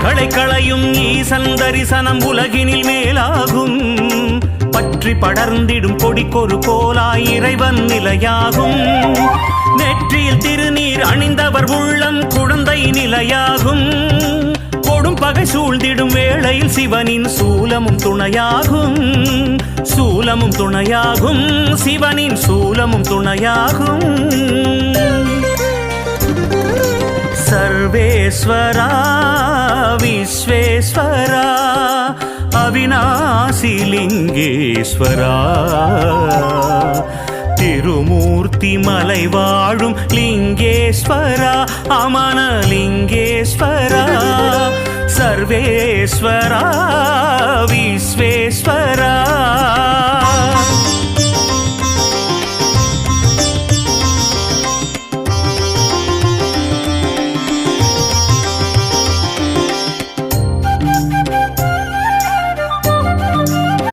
பகைகளை களையும் ஈசன் தரிசனம் உலகினில் மேலாகும். பற்றி படர்ந்திடும் கொடிக்கொரு கோலாய் இறைவன் நிலையாகும். நெற்றியில் திருநீர் அணிந்தவர் உள்ளம் குழந்தை நிலையாகும். கொடும் பகை சூழ்ந்திடும் வேளையில் சிவனின் சூலமும் துணையாகும். சூலமும் துணையாகும், சிவனின் சூலமும் துணையாகும். சர்வேஸ்வரா விஸ்வேஸ்வரா அவிநாசி லிங்கேஸ்வரா, திருமூர்த்தி மலை வாழும் லிங்கேஸ்வரா, அமன லிங்கேஸ்வரா. சர்வேஸ்வரா விஸ்வேஸ்வரா